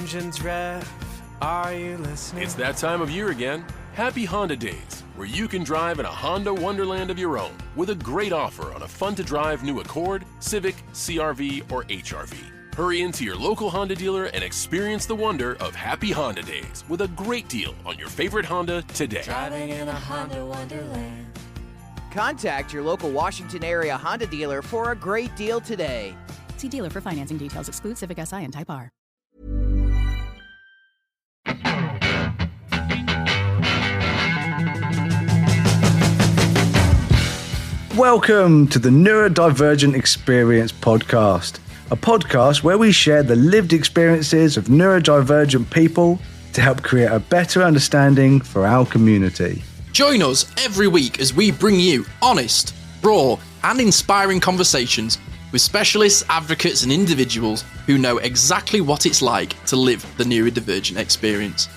Engines rev, are you listening? It's that time of year again. Happy Honda Days, where you can drive in a Honda wonderland of your own with a great offer on a fun-to-drive new Accord, Civic, CR-V, or HR-V. Hurry into your local Honda dealer and experience the wonder of Happy Honda Days with a great deal on your favorite Honda today. Driving in a Honda wonderland. Contact your local Washington area Honda dealer for a great deal today. See dealer for financing details. Exclude Civic Si and Type R. Welcome to the Neurodivergent Experience podcast, a podcast where we share the lived experiences of neurodivergent people to help create a better understanding for our community. Join us every week as we bring you honest, raw, and inspiring conversations with specialists, advocates, and individuals who know exactly what it's like to live the neurodivergent experience.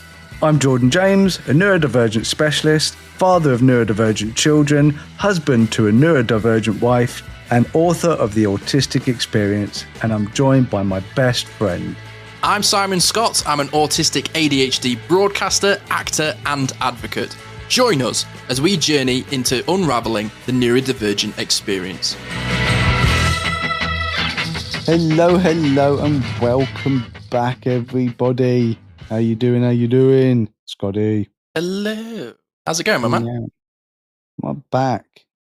I'm Jordan James, a neurodivergent specialist, father of neurodivergent children, husband to a neurodivergent wife, and author of the Autistic Experience, and I'm joined by my best friend. I'm Simon Scott. I'm an autistic ADHD broadcaster, actor, and advocate. Join us as we journey into unraveling the neurodivergent experience. Hello, and welcome back, everybody. How you doing, Scotty? Hello. How's it going, my man? Yeah. I'm back.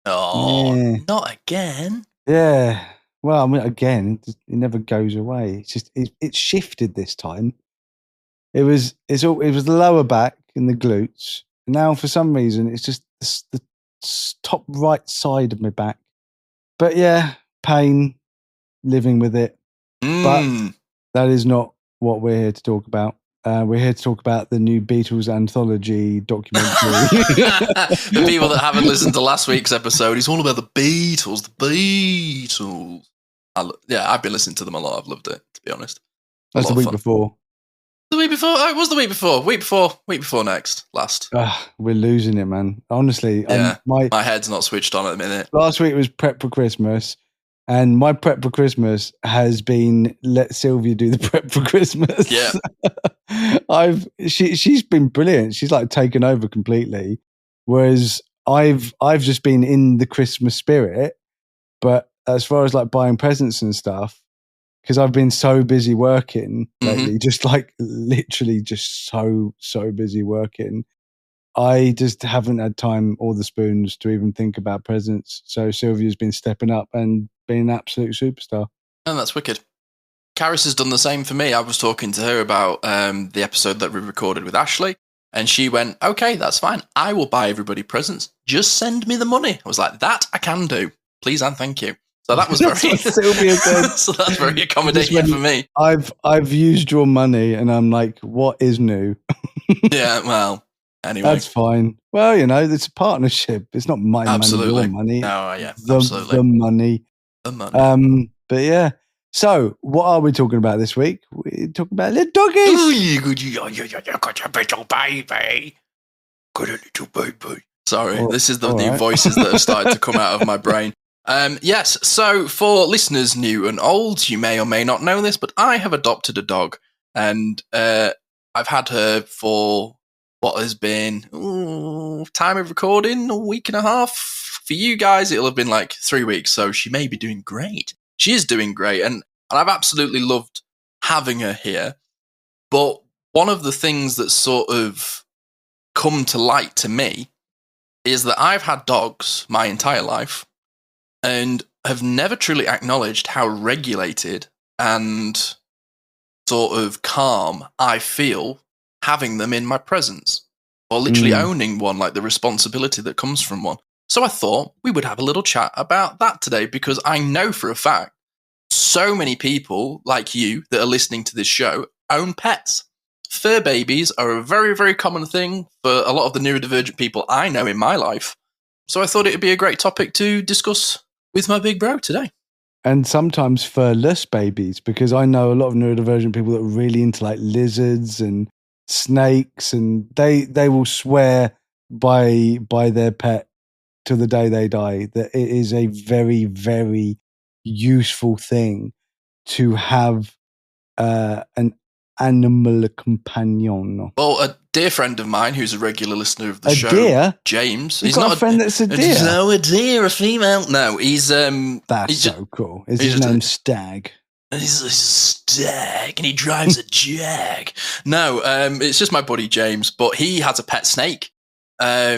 Oh, Yeah. not again. Yeah. Well, I mean, again, it never goes away. It's just it shifted this time. It was the lower back and the glutes. Now, for some reason, it's just the top right side of my back. But yeah, pain, living with it. But that is not what we're here to talk about. We're here to talk about the new Beatles anthology documentary. The people that haven't listened to last week's episode, it's all about the Beatles. I've been listening to them a lot. I've loved it, to be honest. That's the week before. The week before? Oh, it was the week before. Week before next. Last. We're losing it, man. Honestly. Yeah, my head's not switched on at the minute. Last week was prep for Christmas. And my prep for Christmas has been let Sylvia do the prep for Christmas. Yeah. She's been brilliant. She's like taken over completely. Whereas I've just been in the Christmas spirit. But as far as like buying presents and stuff, because I've been so busy working lately, just like literally just so busy working. I just haven't had time or the spoons to even think about presents. So Sylvia's been stepping up and being an absolute superstar. And that's wicked. Caris has done the same for me. I was talking to her about the episode that we recorded with Ashley, and she went, okay, that's fine. I will buy everybody presents. Just send me the money. I was like, that I can do. Please and thank you. So that was very Sylvia said. So that's very accommodating for me. I've used your money and I'm like, what is new? Yeah, well. Anyway. That's fine. Well, it's a partnership. It's not my money, your money. No, yeah, absolutely. The money. The money. But yeah. So, what are we talking about this week? We're talking about little doggies. Oh, you got a little baby. Got a little baby. Sorry, this is the new voices that have started to come out of my brain. Yes, so for listeners new and old, you may or may not know this, but I have adopted a dog. And I've had her for what has been time of recording a week and a half. For you guys, it'll have been like 3 weeks, so she may be doing great. She is doing great, and I've absolutely loved having her here. But one of the things that's sort of come to light to me is that I've had dogs my entire life and have never truly acknowledged how regulated and sort of calm I feel having them in my presence, or literally owning one, like the responsibility that comes from one. So I thought we would have a little chat about that today, because I know for a fact so many people like you that are listening to this show own pets. Fur babies are a very, very common thing for a lot of the neurodivergent people I know in my life. So I thought it would be a great topic to discuss with my big bro today. And sometimes furless babies, because I know a lot of neurodivergent people that are really into like lizards and snakes, and they will swear by their pet till the day they die that it is a very, very useful thing to have an animal companion. Well, a dear friend of mine who's a regular listener of the show, deer? James. He's got a friend that's a deer. No, a deer, a female. No, he's That's he's so cool. Is his name Stag? He's a stag, and he drives a jag. No, it's just my buddy James, but he has a pet snake.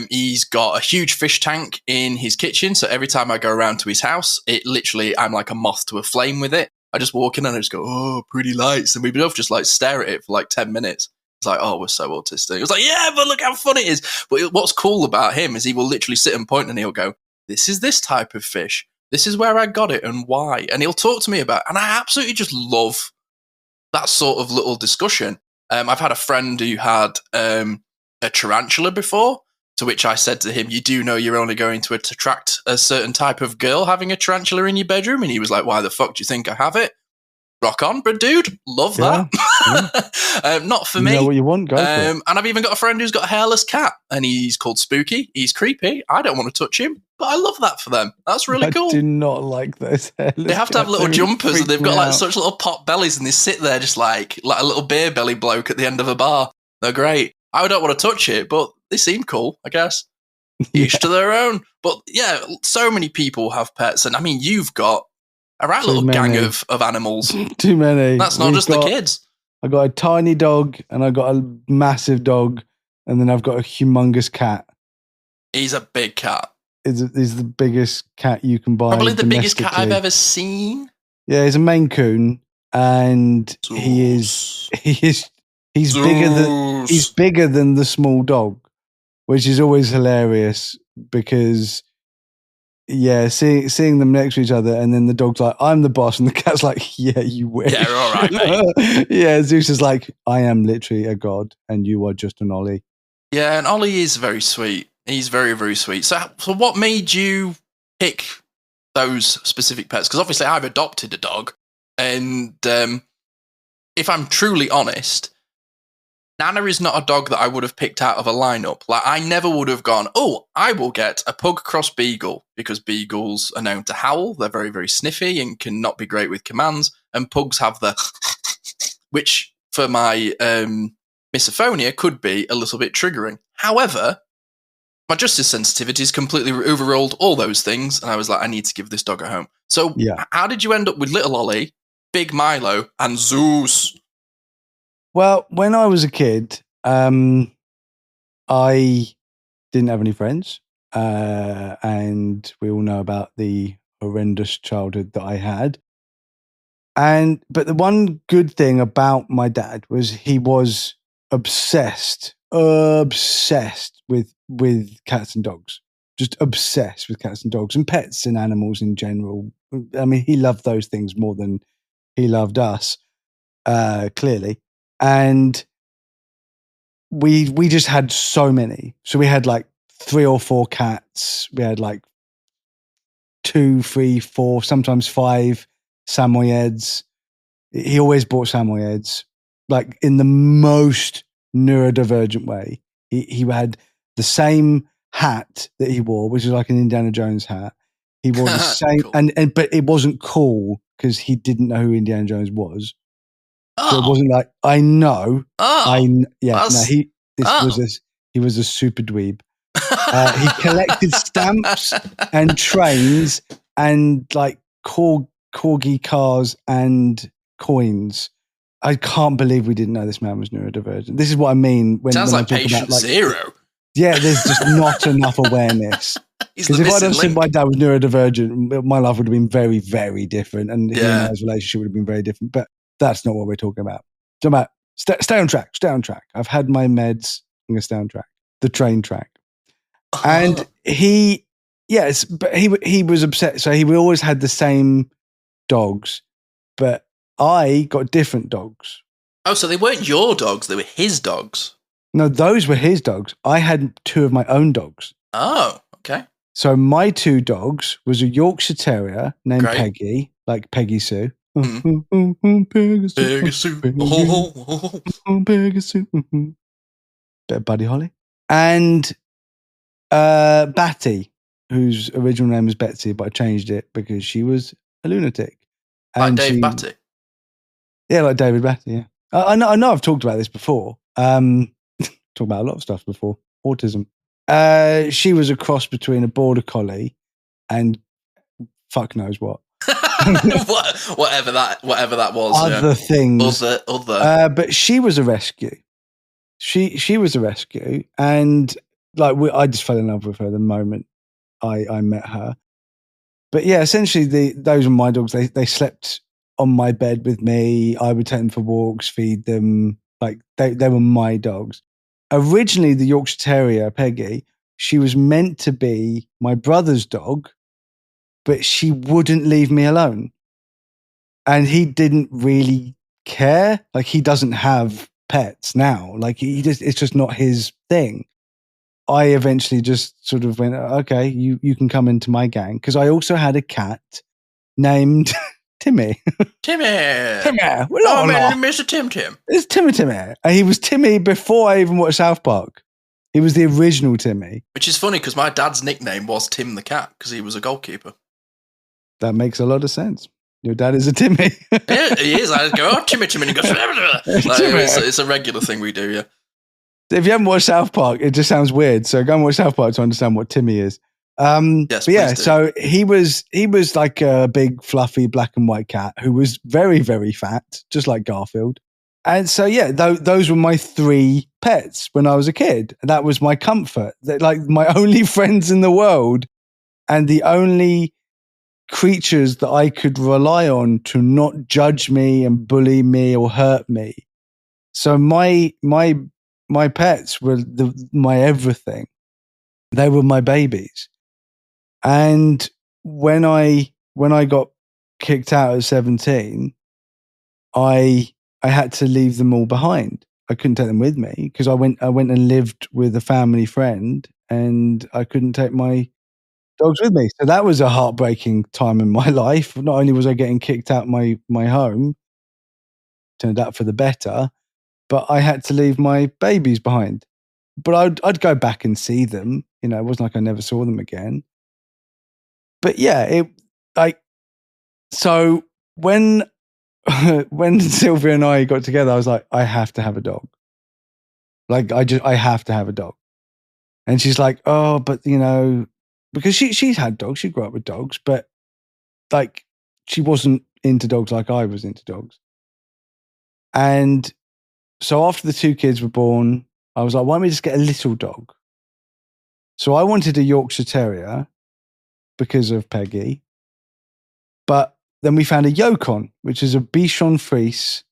He's got a huge fish tank in his kitchen, so every time I go around to his house, I'm like a moth to a flame with it. I just walk in and I just go, oh, pretty lights, and we both just like stare at it for like 10 minutes. It's like, oh, we're so autistic. It was like, yeah, but look how fun it is. But what's cool about him is he will literally sit and point and he'll go, this is this type of fish. This is where I got it and why. And he'll talk to me about it. And I absolutely just love that sort of little discussion. I've had a friend who had a tarantula before, to which I said to him, you do know you're only going to attract a certain type of girl having a tarantula in your bedroom? And he was like, why the fuck do you think I have it? Rock on, but dude, love that. Yeah. Not for me. You know what you want, go for it. And I've even got a friend who's got a hairless cat, and he's called Spooky. He's creepy. I don't want to touch him, but I love that for them. That's really cool. I do not like those hairless They have to have little cats. jumpers, and they've got like out. such little pot bellies, and they sit there just like a little beer belly bloke at the end of a bar. They're great. I don't want to touch it, but they seem cool, I guess. Each to their own. But yeah, so many people have pets, and I mean, you've got a right little gang of animals. Too many. That's not just the kids. I got a tiny dog, and I got a massive dog, and then I've got a humongous cat. He's a big cat. He's the biggest cat you can buy. Probably the biggest cat I've ever seen. Yeah, he's a Maine Coon, and Zeus. he's Zeus. bigger than the small dog, which is always hilarious because seeing them next to each other, and then the dog's like, I'm the boss, and the cat's like, yeah, you wish. Yeah, all right, mate. Yeah, Zeus is like, I am literally a god, and you are just an Ollie. Yeah, and Ollie is very sweet. He's very, very sweet. So what made you pick those specific pets? Because obviously I've adopted a dog, and if I'm truly honest, Nana is not a dog that I would have picked out of a lineup. Like, I never would have gone, oh, I will get a pug cross beagle, because beagles are known to howl. They're very, very sniffy and can not be great with commands. And pugs have the, which for my misophonia could be a little bit triggering. However, my justice sensitivities completely overruled all those things. And I was like, I need to give this dog a home. So how did you end up with little Ollie, big Milo, and Zeus? Well, when I was a kid, I didn't have any friends, and we all know about the horrendous childhood that I had. But the one good thing about my dad was he was obsessed with cats and dogs, just obsessed with cats and dogs and pets and animals in general. I mean, he loved those things more than he loved us, clearly. And we just had so many. So we had like 3 or 4 cats. We had like 2, 3, 4, sometimes 5 Samoyeds. He always bought Samoyeds, like in the most neurodivergent way. He had the same hat that he wore, which is like an Indiana Jones hat. He wore the same, cool. and but it wasn't cool because he didn't know who Indiana Jones was. So it wasn't like, I know. He was a super dweeb. He collected stamps and trains and like corgi cars and coins. I can't believe we didn't know this man was neurodivergent. This is what I mean when sounds when like I talk patient about, like, zero. Yeah, there's just not enough awareness. Because if I'd have seen my dad was neurodivergent, my life would have been very, very different, and his and I's relationship would have been very different. But that's not what we're talking about. Talking about stay on track. Stay on track. I've had my meds. I'm going to stay on track. The train track. And he was upset. So he always had the same dogs, but I got different dogs. Oh, so they weren't your dogs; they were his dogs. No, those were his dogs. I had 2 of my own dogs. Oh, okay. So my 2 dogs was a Yorkshire Terrier named Peggy, like Peggy Sue. Peggy Sue. Peggy Sue. Bit of Buddy Holly. And Batty, whose original name was Betsy, but I changed it because she was a lunatic. Like Dave Batty? Yeah, like David Batty, yeah. I know I've talked about this before. Talked about a lot of stuff before. Autism. She was a cross between a border collie and fuck knows what. whatever that was. Other things. Other. But she was a rescue. She was a rescue, and like I just fell in love with her the moment I met her. But yeah, essentially those were my dogs. They slept on my bed with me. I would take them for walks, feed them. Like they were my dogs. Originally, the Yorkshire Terrier, Peggy, she was meant to be my brother's dog, but she wouldn't leave me alone. And he didn't really care. Like he doesn't have pets now. Like it's just not his thing. I eventually just sort of went, okay, you can come into my gang. Because I also had a cat named Timmy. Timmy. Mr. Tim. It's Timmy. And he was Timmy before I even watched South Park. He was the original Timmy. Which is funny because my dad's nickname was Tim the Cat because he was a goalkeeper. That makes a lot of sense. Your dad is a Timmy. Yeah, he is. I go, oh, Timmy. And he goes, like, it's a regular thing we do, yeah. If you haven't watched South Park, it just sounds weird. So go and watch South Park to understand what Timmy is. Yes, but yeah, do. So he was like a big, fluffy black and white cat who was very, very fat, just like Garfield. And so, yeah, those were my 3 pets when I was a kid. That was my comfort. They're like my only friends in the world and the only creatures that I could rely on to not judge me and bully me or hurt me. So my pets were my everything. They were my babies. And when I got kicked out at 17, I had to leave them all behind. I couldn't take them with me because I went and lived with a family friend and I couldn't take my dogs with me. So that was a heartbreaking time in my life. Not only was I getting kicked out my home, turned out for the better, but I had to leave my babies behind. But I'd go back and see them. You know, it wasn't like I never saw them again. But yeah, so when Sylvia and I got together, I was like, I have to have a dog. Like I have to have a dog. And she's like, oh, but you know, because she's had dogs, she grew up with dogs, but like she wasn't into dogs like I was into dogs. And so after the 2 kids were born, I was like, why don't we just get a little dog? So I wanted a Yorkshire Terrier because of Peggy. But then we found a Yukon, which is a Bichon Frise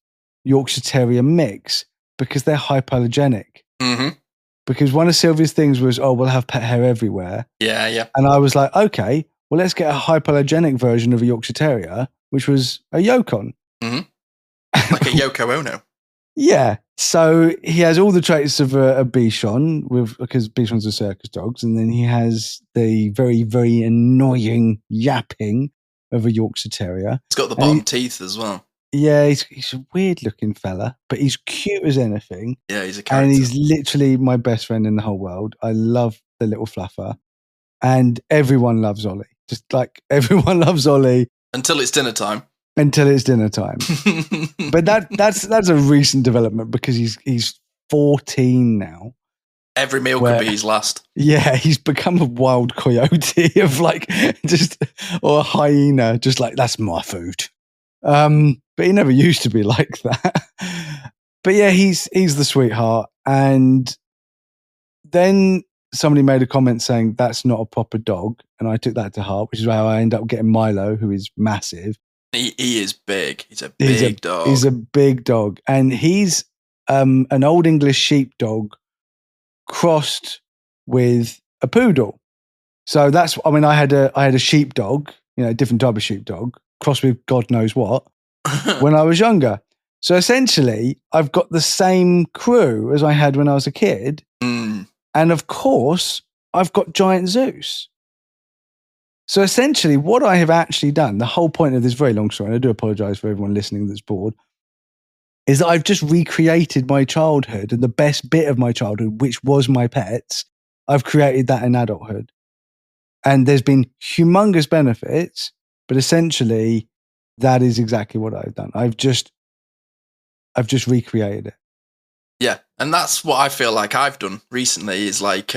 Yorkshire Terrier mix because they're hypoallergenic. Mm-hmm. Because one of Sylvia's things was, oh, we'll have pet hair everywhere. Yeah. And I was like, okay, well, let's get a hypoallergenic version of a Yorkshire Terrier, which was a Yukon. Mm-hmm. Like a Yoko Ono. Yeah. So he has all the traits of a Bichon because Bichons are circus dogs. And then he has the very, very annoying yapping of a Yorkshire Terrier. He's got the bottom teeth as well. Yeah, he's a weird looking fella, but he's cute as anything. Yeah, he's a character. And he's literally my best friend in the whole world. I love the little fluffer. And everyone loves Ollie. Just like everyone loves Ollie. Until it's dinner time. But that's a recent development because he's 14 now. Every meal could be his last. Yeah, he's become a wild coyote of like or a hyena, just like that's my food. But he never used to be like that. But yeah, he's the sweetheart. And then somebody made a comment saying that's not a proper dog, and I took that to heart, which is why I ended up getting Milo, who is massive. He is big. He's a big dog. He's a big dog, and he's an old English sheepdog crossed with a poodle. So that's, I mean, I had a sheepdog, you know, a different type of sheepdog, crossed with God knows what, when I was younger. So essentially, I've got the same crew as I had when I was a kid. Mm. And of course, I've got Giant Zeus. So essentially, what I have actually done, the whole point of this very long story, and I do apologize for everyone listening that's bored, is that I've just recreated my childhood and the best bit of my childhood, which was my pets. I've created that in adulthood. And there's been humongous benefits, but essentially, that is exactly what I've done. I've just I've just recreated it. Yeah, and that's what I feel like I've done recently is like,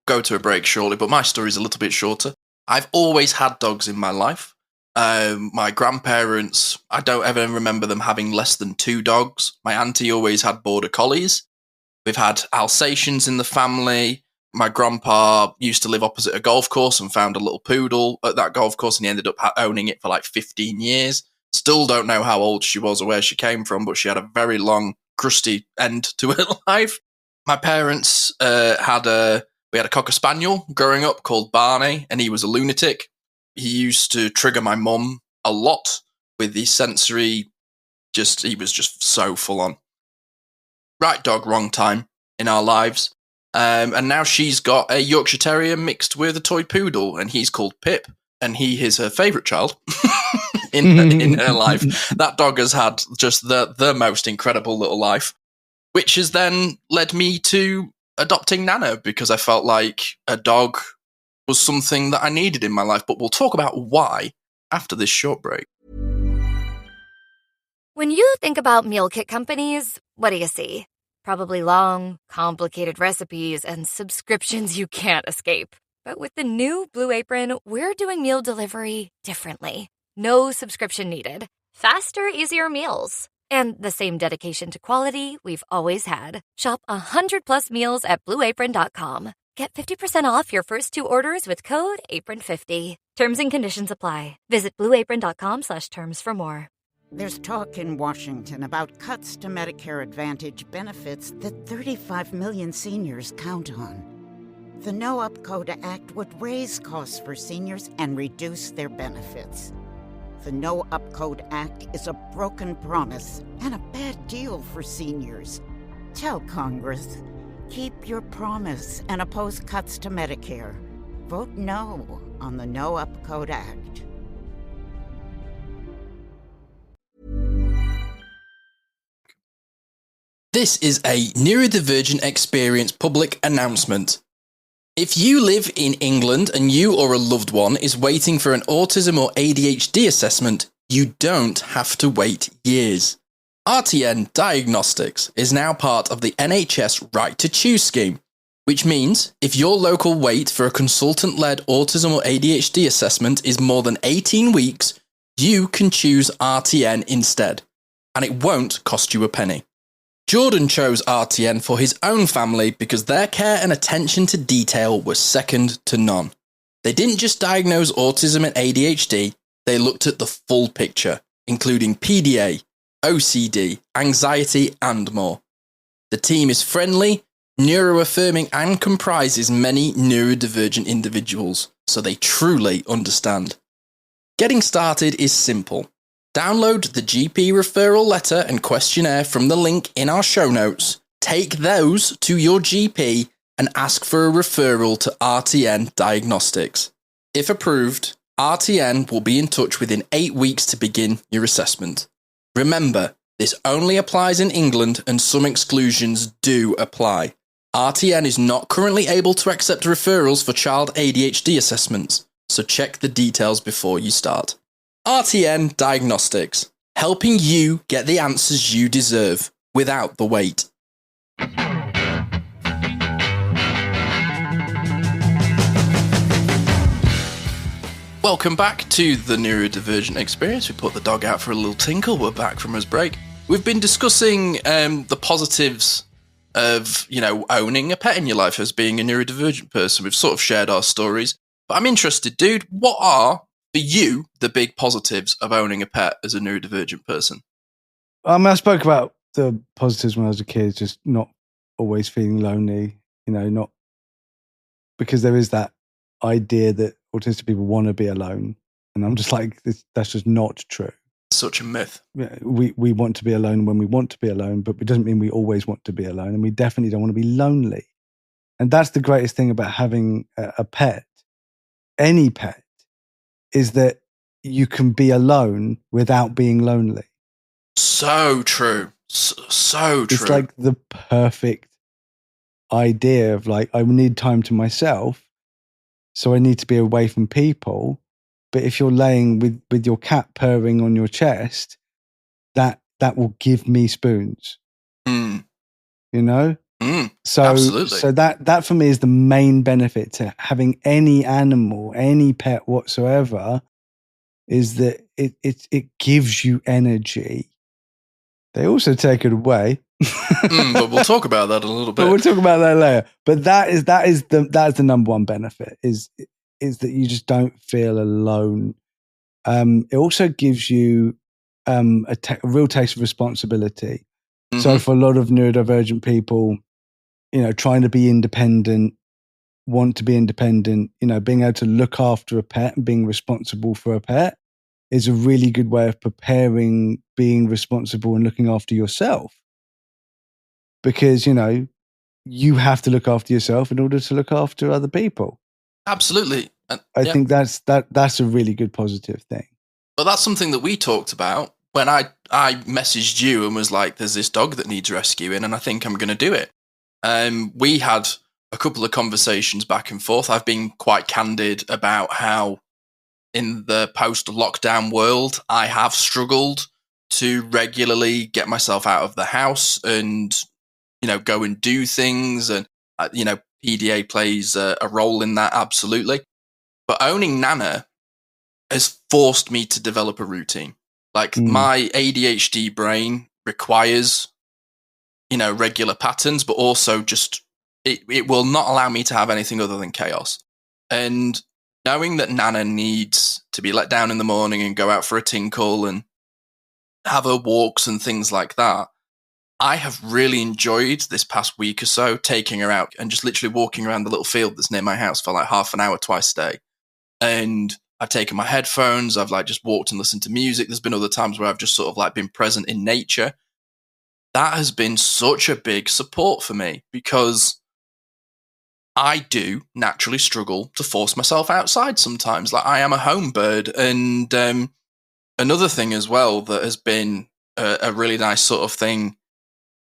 go to a break shortly, but my story's a little bit shorter. I've always had dogs in my life. My grandparents, I don't ever remember them having less than 2 dogs. My auntie always had border collies. We've had Alsatians in the family. My grandpa used to live opposite a golf course and found a little poodle at that golf course, and he ended up owning it for like 15 years. Still don't know how old she was or where she came from, but she had a very long, crusty end to her life. My parents we had a Cocker Spaniel growing up called Barney, and he was a lunatic. He used to trigger my mum a lot with the sensory, he was just so full on. Right dog, wrong time in our lives. And now she's got a Yorkshire Terrier mixed with a toy poodle, and he's called Pip, and he is her favourite child in her life. That dog has had just the most incredible little life, which has then led me to adopting Nana, because I felt like a dog was something that I needed in my life. But we'll talk about why after this short break. When you think about meal kit companies, what do you see? Probably long, complicated recipes and subscriptions you can't escape. But with the new Blue Apron, we're doing meal delivery differently. No subscription needed. Faster, easier meals. And the same dedication to quality we've always had. Shop 100+ meals at BlueApron.com. Get 50% off your first 2 orders with code APRON50. Terms and conditions apply. Visit BlueApron.com/terms for more. There's talk in Washington about cuts to Medicare Advantage benefits that 35 million seniors count on. The No Up-Code Act would raise costs for seniors and reduce their benefits. The No Up-Code Act is a broken promise and a bad deal for seniors. Tell Congress, keep your promise and oppose cuts to Medicare. Vote no on the No Up-Code Act. This is a Neurodivergent Experience public announcement. If you live in England and you or a loved one is waiting for an autism or ADHD assessment, you don't have to wait years. RTN Diagnostics is now part of the NHS Right to Choose scheme, which means if your local wait for a consultant-led autism or ADHD assessment is more than 18 weeks, you can choose RTN instead, and it won't cost you a penny. Jordan chose RTN for his own family because their care and attention to detail was second to none. They didn't just diagnose autism and ADHD, they looked at the full picture, including PDA, OCD, anxiety, and more. The team is friendly, neuroaffirming, and comprises many neurodivergent individuals, so they truly understand. Getting started is simple. Download the GP referral letter and questionnaire from the link in our show notes, take those to your GP, and ask for a referral to RTN Diagnostics. If approved, RTN will be in touch within 8 weeks to begin your assessment. Remember, this only applies in England and some exclusions do apply. RTN is not currently able to accept referrals for child ADHD assessments, so check the details before you start. RTN Diagnostics, helping you get the answers you deserve without the wait. Welcome back to the Neurodivergent Experience. We put the dog out for a little tinkle. We're back from his break. We've been discussing the positives of, owning a pet in your life as being a neurodivergent person. We've sort of shared our stories. But I'm interested, dude, what are, for you, the big positives of owning a pet as a neurodivergent person? I spoke about the positives when I was a kid, just not always feeling lonely, not because there is that idea that autistic people want to be alone. And I'm just like, that's just not true. Such a myth. Yeah, we want to be alone when we want to be alone, but it doesn't mean we always want to be alone. And we definitely don't want to be lonely. And that's the greatest thing about having a pet, any pet, is that you can be alone without being lonely. So true. So true. It's like the perfect idea of like, I need time to myself, so I need to be away from people. But if you're laying with your cat purring on your chest, that that will give me spoons. Mm. You know? Absolutely. So that for me is the main benefit to having any animal, any pet whatsoever, is that it gives you energy. They also take it away. But we'll talk about that a little bit. But we'll talk about that later. But that's the number one benefit is that you just don't feel alone. It also gives you a real taste of responsibility. Mm-hmm. So for a lot of neurodivergent people, you know, trying to be independent, want to be independent, you know, being able to look after a pet and being responsible for a pet is a really good way of preparing being responsible and looking after yourself. Because, you know, you have to look after yourself in order to look after other people. Absolutely. I think that's a really good positive thing. But that's something that we talked about when I messaged you and was like, there's this dog that needs rescuing and I think I'm going to do it. We had a couple of conversations back and forth. I've been quite candid about how in the post-lockdown world, I have struggled to regularly get myself out of the house and, you know, go and do things. And, you know, PDA plays a role in that, absolutely. But owning Nana has forced me to develop a routine. Like my ADHD brain requires, you know, regular patterns, but also just it will not allow me to have anything other than chaos. And knowing that Nana needs to be let down in the morning and go out for a tinkle and have her walks and things like that, I have really enjoyed this past week or so taking her out and just literally walking around the little field that's near my house for like half an hour twice a day. And I've taken my headphones, I've like just walked and listened to music. There's been other times where I've just sort of like been present in nature. That has been such a big support for me because I do naturally struggle to force myself outside sometimes. Like I am a home bird. And another thing as well that has been a really nice sort of thing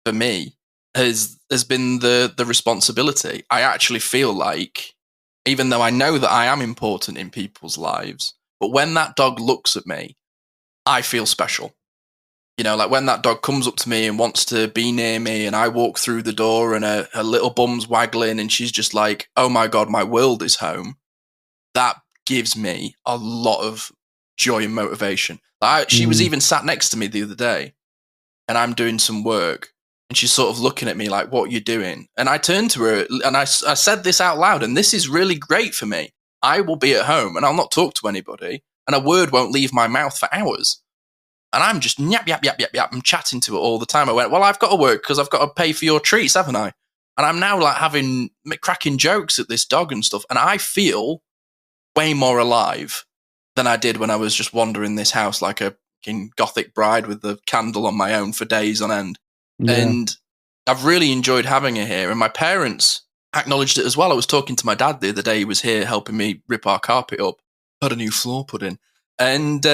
for me has been the responsibility. I actually feel like, even though I know that I am important in people's lives, but when that dog looks at me, I feel special. You know, like when that dog comes up to me and wants to be near me and I walk through the door and her little bum's waggling and she's just like, oh my God, my world is home. That gives me a lot of joy and motivation. She was even sat next to me the other day and I'm doing some work and she's sort of looking at me like, what are you doing? And I turned to her and I said this out loud, and this is really great for me. I will be at home and I'll not talk to anybody and a word won't leave my mouth for hours. And I'm just yap, yap, yap, yap, yap. I'm chatting to it all the time. I went, well, I've got to work because I've got to pay for your treats, haven't I? And I'm now like cracking jokes at this dog and stuff. And I feel way more alive than I did when I was just wandering this house like a gothic bride with the candle on my own for days on end. Yeah. And I've really enjoyed having her here. And my parents acknowledged it as well. I was talking to my dad the other day. He was here helping me rip our carpet up. Had a new floor put in. And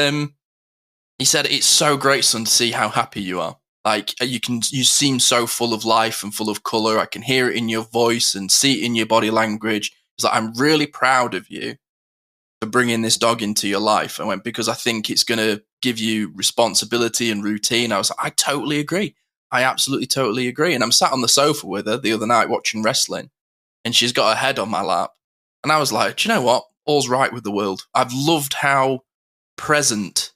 he said, it's so great, son, to see how happy you are. Like you seem so full of life and full of colour. I can hear it in your voice and see it in your body language. He's like, I'm really proud of you for bringing this dog into your life. I went, because I think it's going to give you responsibility and routine. I was like, I totally agree. I absolutely totally agree. And I'm sat on the sofa with her the other night watching wrestling and she's got her head on my lap. And I was like, do you know what? All's right with the world. I've loved how present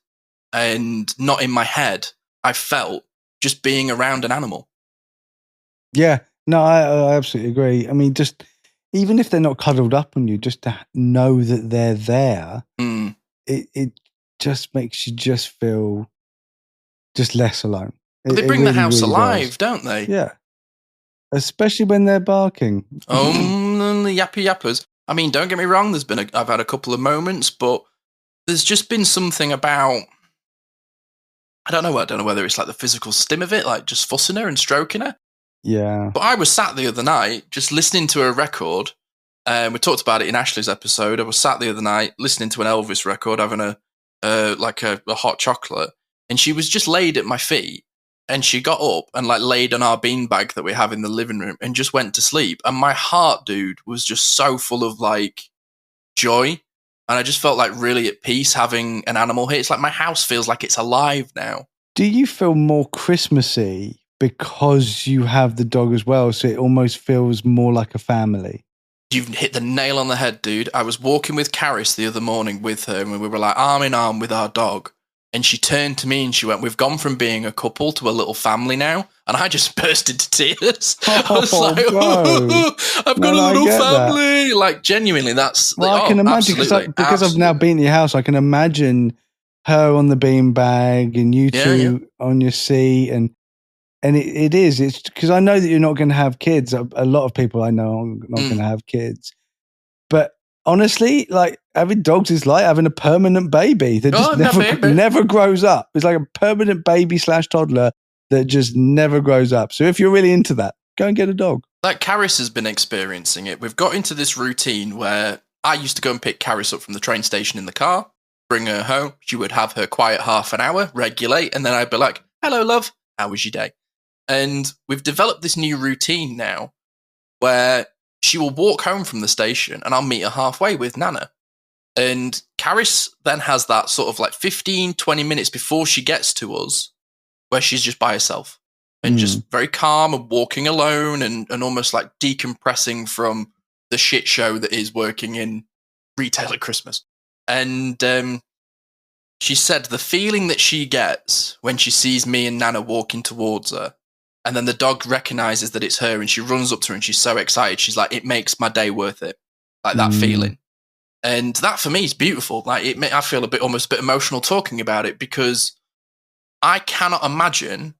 and not in my head I felt just being around an animal. Yeah, no, I absolutely agree. I mean, just even if they're not cuddled up on you, just to know that they're there, it just makes you just feel just less alone. They bring the house alive, don't they? Yeah. Especially when they're barking. The yappy yappers. I mean, don't get me wrong, I've had a couple of moments, but there's just been something about, I don't know whether it's like the physical stim of it, like just fussing her and stroking her. Yeah. But I was sat the other night just listening to a record. We talked about it in Ashley's episode. I was sat the other night listening to an Elvis record, having a hot chocolate, and she was just laid at my feet. And she got up and like laid on our beanbag that we have in the living room and just went to sleep. And my heart, dude, was just so full of like joy. And I just felt like really at peace having an animal here. It's like my house feels like it's alive now. Do you feel more Christmassy because you have the dog as well? So it almost feels more like a family. You've hit the nail on the head, dude. I was walking with Caris the other morning with her, and we were like arm in arm with our dog. And she turned to me and she went, "We've gone from being a couple to a little family now." And I just burst into tears. I was like, I've got a little family. That. Like, genuinely, that's... Well, I can imagine, because I've now been to your house, I can imagine her on the beanbag and you two on your seat. And it's because I know that you're not going to have kids. A lot of people I know are not going to have kids. But honestly, like, having dogs is like having a permanent baby that just never grows up. It's like a permanent baby / toddler that just never grows up. So if you're really into that, go and get a dog. Like, Caris has been experiencing it. We've got into this routine where I used to go and pick Caris up from the train station in the car, bring her home. She would have her quiet half an hour, regulate, and then I'd be like, "Hello, love. How was your day?" And we've developed this new routine now where she will walk home from the station and I'll meet her halfway with Nana. And Caris then has that sort of like 15, 20 minutes before she gets to us where she's just by herself and just very calm and walking alone and almost like decompressing from the shit show that is working in retail at Christmas. And she said the feeling that she gets when she sees me and Nana walking towards her, and then the dog recognizes that it's her and she runs up to her and she's so excited. She's like, "It makes my day worth it." Like that feeling. And that for me is beautiful. Like I feel almost a bit emotional talking about it because I cannot imagine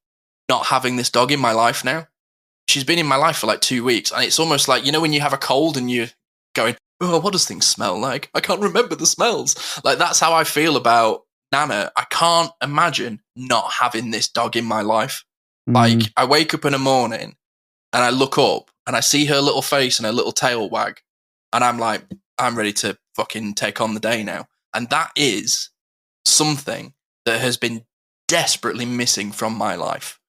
not having this dog in my life now. She's been in my life for like 2 weeks. And it's almost like, you know, when you have a cold and you're going, "Oh, what does things smell like? I can't remember the smells." Like that's how I feel about Nana. I can't imagine not having this dog in my life. Like, I wake up in the morning and I look up and I see her little face and her little tail wag. And I'm like, I'm ready to fucking take on the day now. And that is something that has been desperately missing from my life.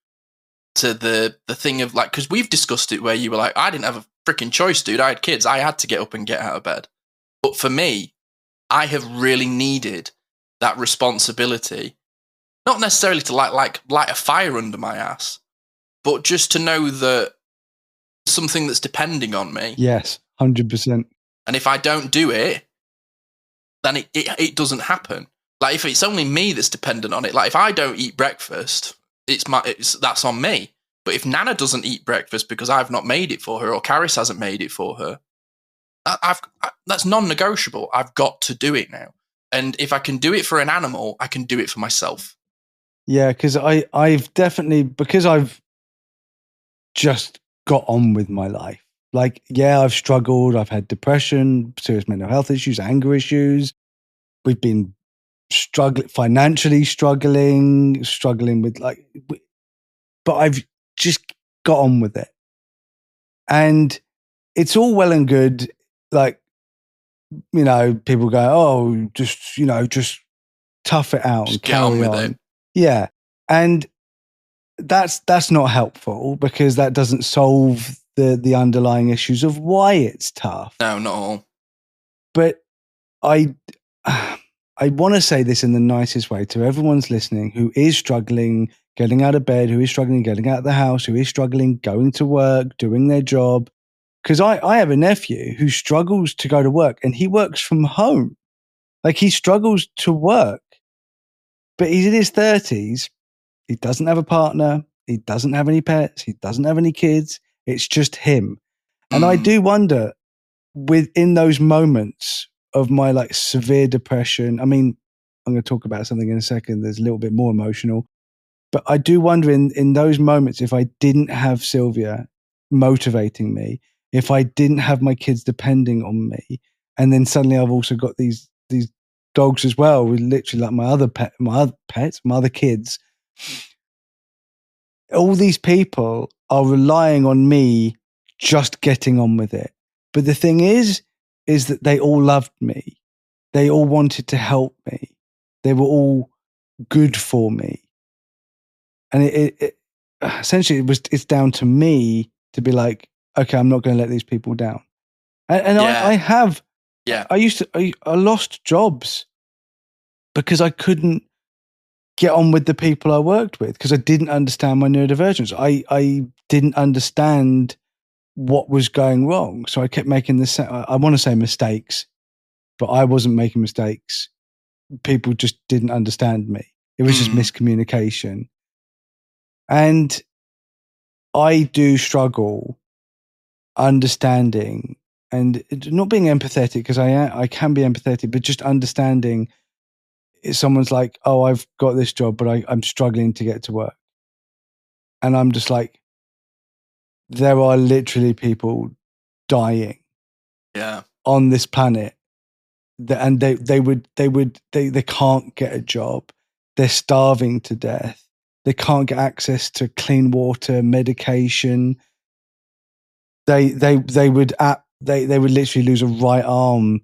To the thing of like, because we've discussed it where you were like, I didn't have a freaking choice, dude. I had kids. I had to get up and get out of bed. But for me, I have really needed that responsibility. Not necessarily to light a fire under my ass, but just to know that something that's depending on me. Yes, 100%. And if I don't do it, then it doesn't happen. Like if it's only me that's dependent on it, like if I don't eat breakfast, that's on me. But if Nana doesn't eat breakfast because I've not made it for her or Caris hasn't made it for her, that's non-negotiable. I've got to do it now. And if I can do it for an animal, I can do it for myself. Yeah, because I've definitely, because I've just got on with my life. Like, yeah, I've struggled. I've had depression, serious mental health issues, anger issues. We've been financially struggling with but I've just got on with it. And it's all well and good. Like, you know, people go, "Oh, just tough it out and get on with it." Yeah. And that's not helpful because that doesn't solve the underlying issues of why it's tough. No, not all. But I want to say this in the nicest way to everyone's listening who is struggling getting out of bed, who is struggling getting out of the house, who is struggling going to work, doing their job. Because I have a nephew who struggles to go to work and he works from home. Like he struggles to work. But he's in his 30s. He doesn't have a partner. He doesn't have any pets. He doesn't have any kids. It's just him. And I do wonder, within those moments of my like severe depression, I mean, I'm going to talk about something in a second that's a little bit more emotional. But I do wonder in those moments, if I didn't have Sylvia motivating me, if I didn't have my kids depending on me, and then suddenly I've also got these dogs as well, with literally like my other pets, my other kids. All these people are relying on me just getting on with it. But the thing is that they all loved me. They all wanted to help me. They were all good for me. And it essentially it's down to me to be like, okay, I'm not going to let these people down. And I have. Yeah. I lost jobs because I couldn't get on with the people I worked with because I didn't understand my neurodivergence. I didn't understand what was going wrong. So I kept making I want to say mistakes, but I wasn't making mistakes. People just didn't understand me. It was just miscommunication. And I do struggle understanding and not being empathetic, because I can be empathetic, but just understanding if someone's like, oh, I've got this job, but I'm struggling to get to work. And I'm just like, there are literally people dying on this planet. And they can't get a job. They're starving to death. They can't get access to clean water, medication. They would literally lose a right arm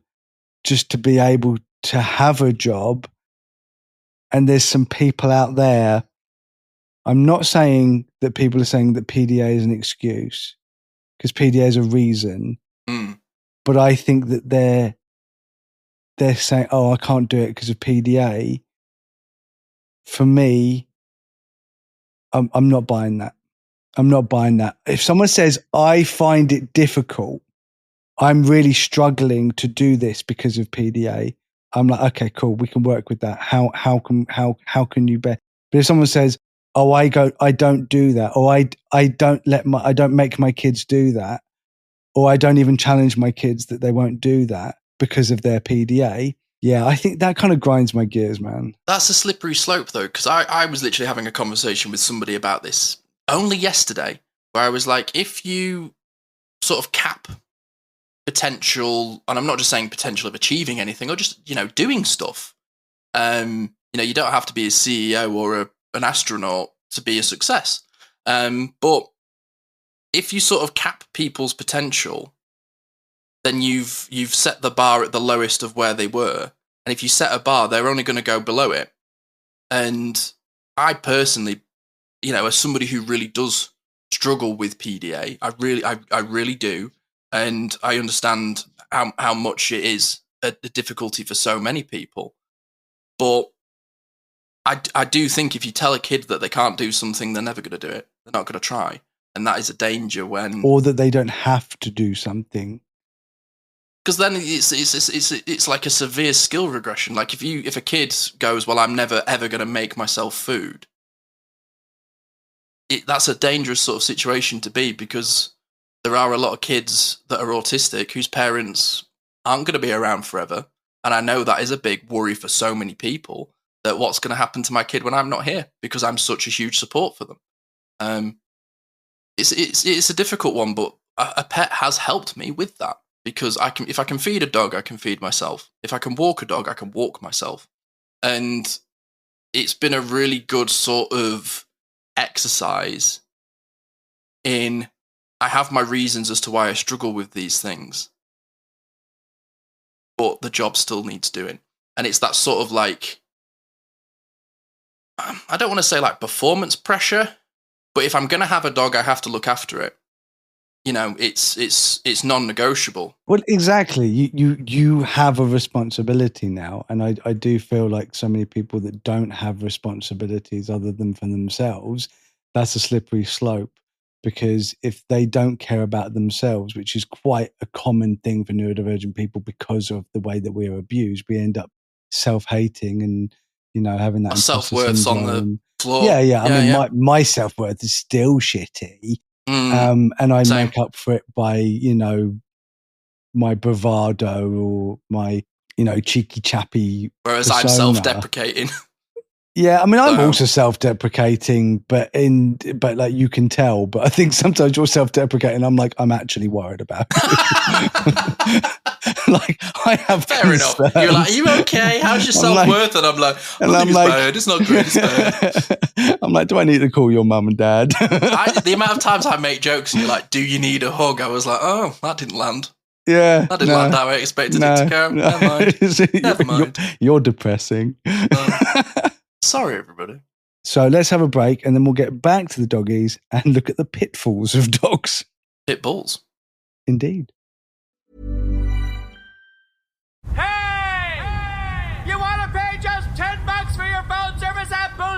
just to be able to have a job. And there's some people out there. I'm not saying that people are saying that PDA is an excuse, because PDA is a reason. But I think that they're saying, oh, I can't do it because of PDA. For me, I'm not buying that. I'm not buying that. If someone says, I find it difficult, I'm really struggling to do this because of PDA, I'm like, okay, cool, we can work with that. How can you bear? But if someone says, oh, I don't do that, or I don't make my kids do that, or I don't even challenge my kids that they won't do that because of their PDA. Yeah, I think that kind of grinds my gears, man. That's a slippery slope, though, because I was literally having a conversation with somebody about this only yesterday, where I was like, if you sort of cap potential, and I'm not just saying potential of achieving anything, or just, doing stuff, you don't have to be a CEO or an astronaut to be a success. But if you sort of cap people's potential, then you've set the bar at the lowest of where they were. And if you set a bar, they're only going to go below it. And I personally, as somebody who really does struggle with PDA, I really do. And I understand how much it is a difficulty for so many people. But I do think if you tell a kid that they can't do something, they're never going to do it. They're not going to try. And that is a danger when... Or that they don't have to do something. Because then it's like a severe skill regression. Like if a kid goes, well, I'm never ever going to make myself food, that's a dangerous sort of situation to be, because there are a lot of kids that are autistic whose parents aren't going to be around forever. And I know that is a big worry for so many people, that what's going to happen to my kid when I'm not here, because I'm such a huge support for them. It's a difficult one, but a pet has helped me with that. Because if I can feed a dog, I can feed myself. If I can walk a dog, I can walk myself. And it's been a really good sort of exercise in, I have my reasons as to why I struggle with these things, but the job still needs doing. And it's that sort of like, I don't want to say like performance pressure, but if I'm going to have a dog, I have to look after it. It's non-negotiable. Well, exactly. You have a responsibility now, and I do feel like so many people that don't have responsibilities other than for themselves, that's a slippery slope, because if they don't care about themselves, which is quite a common thing for neurodivergent people because of the way that we are abused, we end up self-hating and having that self-worth's on the floor. Yeah. I mean, my self-worth is still shitty. And I Same. make up for it by, my bravado or my, cheeky chappy. Whereas persona. I'm self-deprecating. Yeah, I mean, I'm also self-deprecating, but like you can tell. But I think sometimes you're self-deprecating. I'm like, I'm actually worried about it. Like, I have fair enough. You're like, are you okay? How's your self-worth? And I'm like, it's bad. It's not good. It's bad. I'm like, do I need to call your mum and dad? The amount of times I make jokes and you're like, do you need a hug? I was like, oh, that didn't land. Yeah, that didn't land how I expected it to go. Never mind. Never mind. You're depressing. Sorry, everybody. So let's have a break, and then we'll get back to the doggies and look at the pitfalls of dogs. Pit bulls. Indeed. Hey! You want to pay just $10 for your phone service at Boom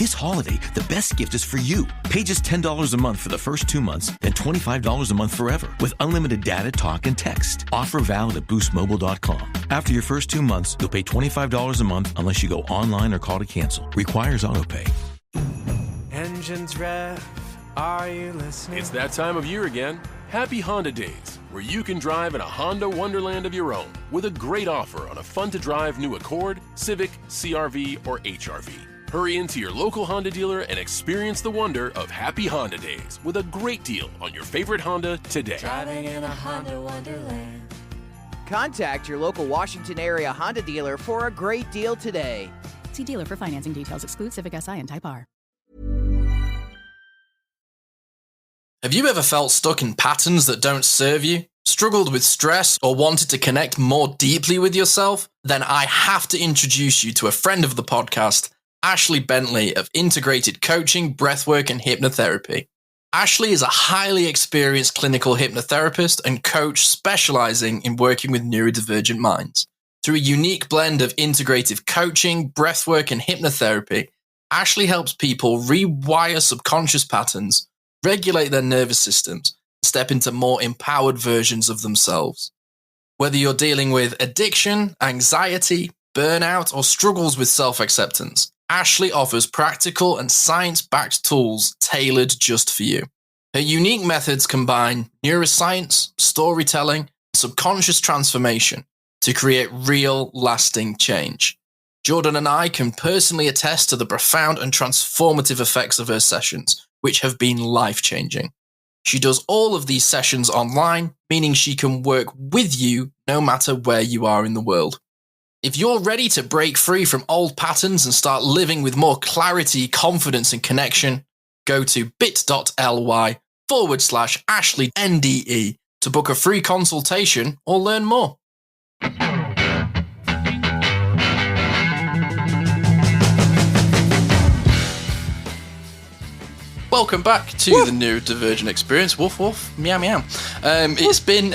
This holiday, the best gift is for you. Pay just $10 a month for the first 2 months, then $25 a month forever with unlimited data, talk, and text. Offer valid at boostmobile.com. After your first 2 months, you'll pay $25 a month unless you go online or call to cancel. Requires autopay. Engines rev, are you listening? It's that time of year again. Happy Honda Days, where you can drive in a Honda wonderland of your own with a great offer on a fun-to-drive new Accord, Civic, CR-V, or HR-V. Hurry into your local Honda dealer and experience the wonder of Happy Honda Days with a great deal on your favorite Honda today. Driving in a Honda wonderland. Contact your local Washington area Honda dealer for a great deal today. See dealer for financing details. Exclude Civic Si and Type R. Have you ever felt stuck in patterns that don't serve you? Struggled with stress or wanted to connect more deeply with yourself? Then I have to introduce you to a friend of the podcast, Ashley Bentley of Integrated Coaching, Breathwork and Hypnotherapy. Ashley is a highly experienced clinical hypnotherapist and coach specializing in working with neurodivergent minds. Through a unique blend of integrative coaching, breathwork and hypnotherapy, Ashley helps people rewire subconscious patterns, regulate their nervous systems, and step into more empowered versions of themselves. Whether you're dealing with addiction, anxiety, burnout, or struggles with self-acceptance, Ashley offers practical and science-backed tools tailored just for you. Her unique methods combine neuroscience, storytelling, and subconscious transformation to create real, lasting change. Jordan and I can personally attest to the profound and transformative effects of her sessions, which have been life-changing. She does all of these sessions online, meaning she can work with you no matter where you are in the world. If you're ready to break free from old patterns and start living with more clarity, confidence, and connection, go to bit.ly/Ashley NDE to book a free consultation or learn more. Welcome back to the Neurodivergent Experience. Woof, woof, meow, meow. It's been...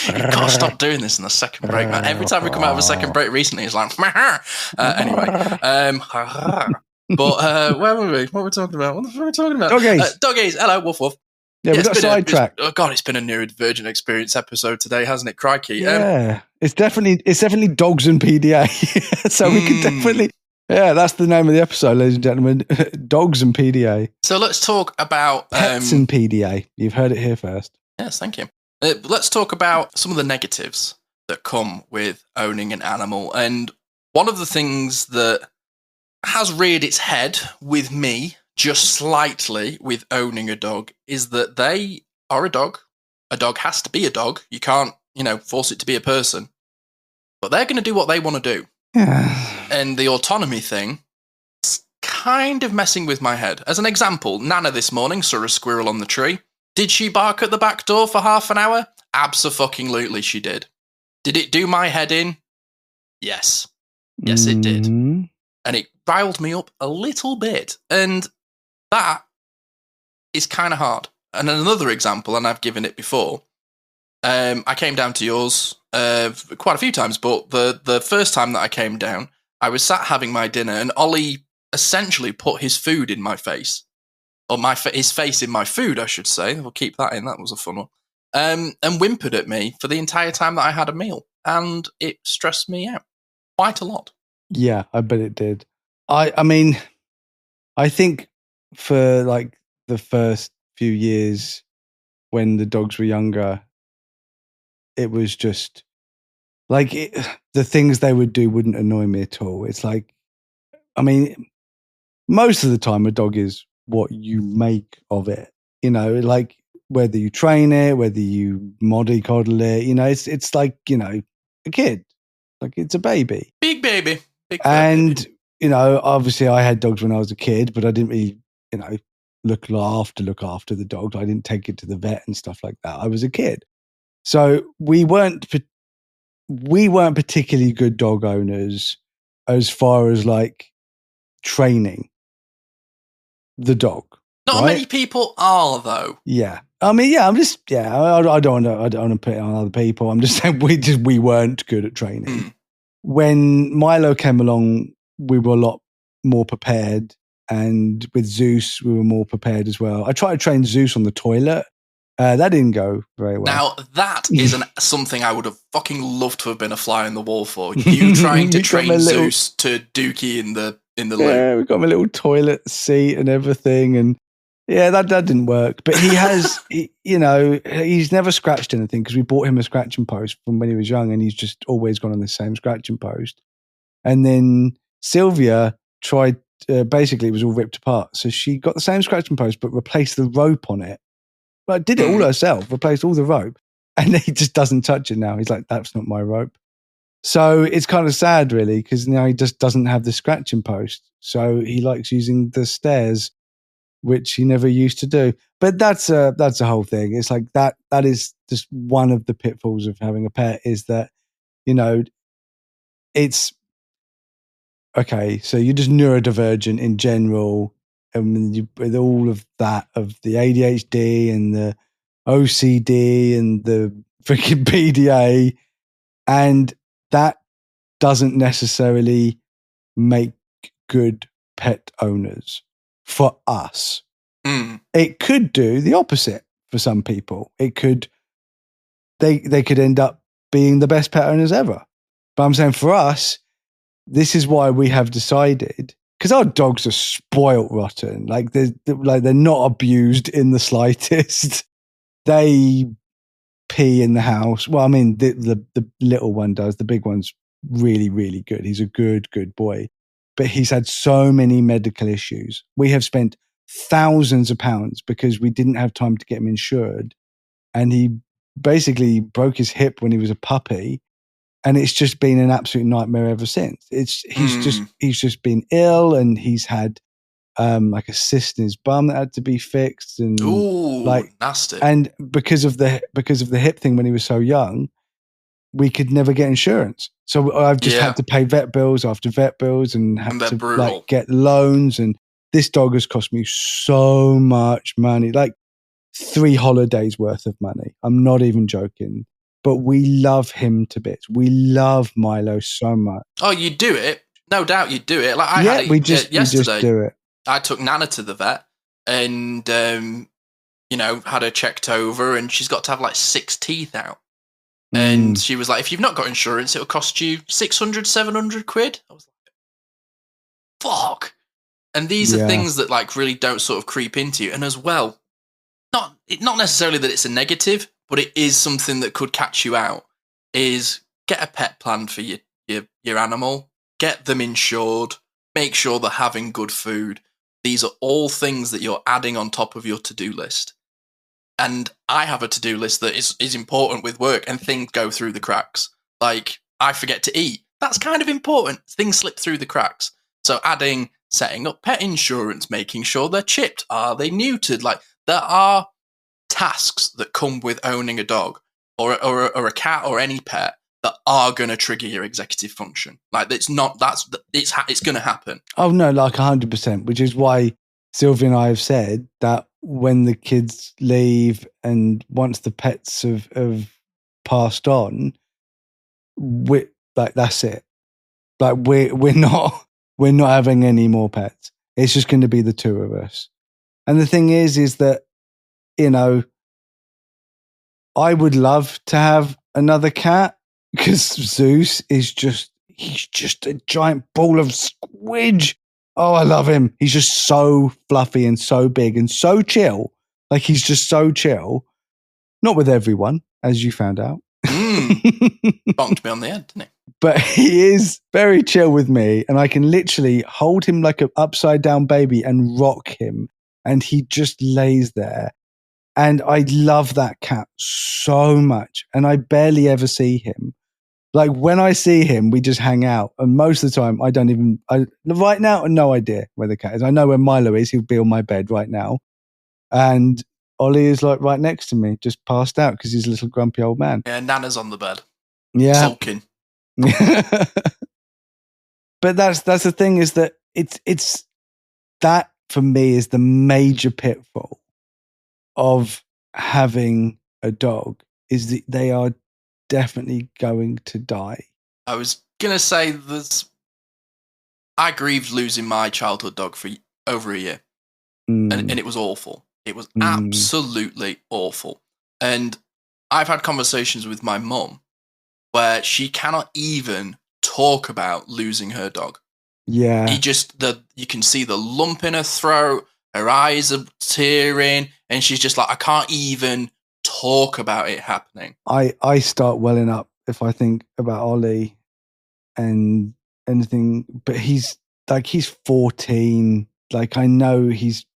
you can't stop doing this in the second break, man. Every time we come out of a second break recently, it's like... anyway. But where were we? What were we talking about? What the fuck were we talking about? Doggies. Doggies. Hello, woof, woof. Yeah, we got sidetracked. Oh God, it's been a Neurodivergent Experience episode today, hasn't it? Crikey. Yeah, it's definitely dogs and PDA. So we can definitely... Yeah, that's the name of the episode, ladies and gentlemen. Dogs and PDA. So let's talk about... Pets and PDA. You've heard it here first. Yes, thank you. Let's talk about some of the negatives that come with owning an animal. And one of the things that has reared its head with me, just slightly, with owning a dog, is that they are a dog. A dog has to be a dog. You can't, force it to be a person. But they're going to do what they want to do. Yeah. And the autonomy thing is kind of messing with my head. As an example, Nana this morning saw a squirrel on the tree. Did she bark at the back door for half an hour? Abso-fucking-lutely she did. Did it do my head in? Yes. Yes, it did. And it riled me up a little bit. And that is kind of hard. And another example, and I've given it before, I came down to yours quite a few times, but the first time that I came down, I was sat having my dinner, and Ollie essentially put his food in my face. Or his face in my food, I should say. We'll keep that in. That was a fun one. And whimpered at me for the entire time that I had a meal. And it stressed me out quite a lot. Yeah, I bet it did. I mean, I think for like the first few years when the dogs were younger, it was just like the things they would do wouldn't annoy me at all. It's like, I mean, most of the time a dog is what you make of it, like whether you train it, whether you mollycoddle it, it's like, a kid, like it's a baby. Big baby. And, obviously I had dogs when I was a kid, but I didn't really, look after the dog. I didn't take it to the vet and stuff like that. I was a kid. So we weren't particularly good dog owners as far as like training the dog. Not many people are, though. Yeah. I mean, yeah, I don't want to put it on other people. I'm just saying we weren't good at training. When Milo came along, we were a lot more prepared. And with Zeus, we were more prepared as well. I tried to train Zeus on the toilet. That didn't go very well. Now, that is something I would have fucking loved to have been a fly on the wall for. You trying to train Zeus to dookie in the loo. Yeah, we got him a little toilet seat and everything. And yeah, that didn't work. But he has, he's never scratched anything because we bought him a scratching post from when he was young, and he's just always gone on the same scratching post. And then Sylvia tried, basically it was all ripped apart. So she got the same scratching post, but replaced the rope on it. Like, did it all herself, replaced all the rope. And he just doesn't touch it now. He's like, that's not my rope. So it's kind of sad, really, because now he just doesn't have the scratching post. So he likes using the stairs, which he never used to do. But that's a whole thing. It's like that is just one of the pitfalls of having a pet, is that, it's okay. So you're just neurodivergent in general. And with all of that, of the ADHD and the OCD and the freaking PDA, and that doesn't necessarily make good pet owners for us. It could do the opposite for some people. It could, they could end up being the best pet owners ever. But I'm saying for us, this is why we have decided, because our dogs are spoilt rotten. Like they're not abused in the slightest. They pee in the house. Well, I mean, the little one does. The big one's really, really good. He's a good boy. But he's had so many medical issues. We have spent thousands of pounds because we didn't have time to get him insured. And he basically broke his hip when he was a puppy. And it's just been an absolute nightmare ever since. He's just been ill, and he's had like a cyst in his bum that had to be fixed, and nasty. And because of the hip thing when he was so young, we could never get insurance. So I've just had to pay vet bills after vet bills, and had to like get loans. And this dog has cost me so much money, like 3 holidays worth of money. I'm not even joking. But we love him to bits. We love Milo so much. Oh, you do it. No doubt you do it. Like I had it yesterday. We just do it. I took Nana to the vet and, had her checked over, and she's got to have like 6 teeth out. And she was like, if you've not got insurance, it'll cost you 600, 700 quid. I was like, fuck. And these are things that like really don't sort of creep into you. And as well, not necessarily that it's a negative, but it is something that could catch you out, is get a pet plan for your animal, get them insured, make sure they're having good food. These are all things that you're adding on top of your to-do list. And I have a to-do list that is important with work, and things go through the cracks. Like, I forget to eat. That's kind of important. Things slip through the cracks. So setting up pet insurance, making sure they're chipped. Are they neutered? Like, there are tasks that come with owning a dog or a cat or any pet that are going to trigger your executive function. Like, it's going to happen. Oh no, like 100%, which is why Sylvia and I have said that when the kids leave and once the pets have passed on, that's it. Like we're not having any more pets. It's just going to be the 2 of us. And the thing is that, I would love to have another cat, because Zeus is he's just a giant ball of squidge. Oh, I love him. He's just so fluffy and so big and so chill. Like, he's just so chill. Not with everyone, as you found out. Bonked me on the head, didn't he? But he is very chill with me, and I can literally hold him like an upside down baby and rock him, and he just lays there. And I love that cat so much, and I barely ever see him. Like, when I see him, we just hang out, and most of the time right now, no idea where the cat is. I know where Milo is. He'll be on my bed right now, and Ollie is like right next to me, just passed out because he's a little grumpy old man. Yeah, Nana's on the bed. Yeah. Sulking. But that's the thing, is that it's that for me is the major pitfall of having a dog, is that they are definitely going to die. I was going to say I grieved losing my childhood dog for over a year. And it was awful. It was absolutely awful. And I've had conversations with my mum where she cannot even talk about losing her dog. Yeah. You can see the lump in her throat, her eyes are tearing, and she's just like, I can't even talk about it happening. I start welling up if I think about Ollie and anything, but he's 14. Like, I know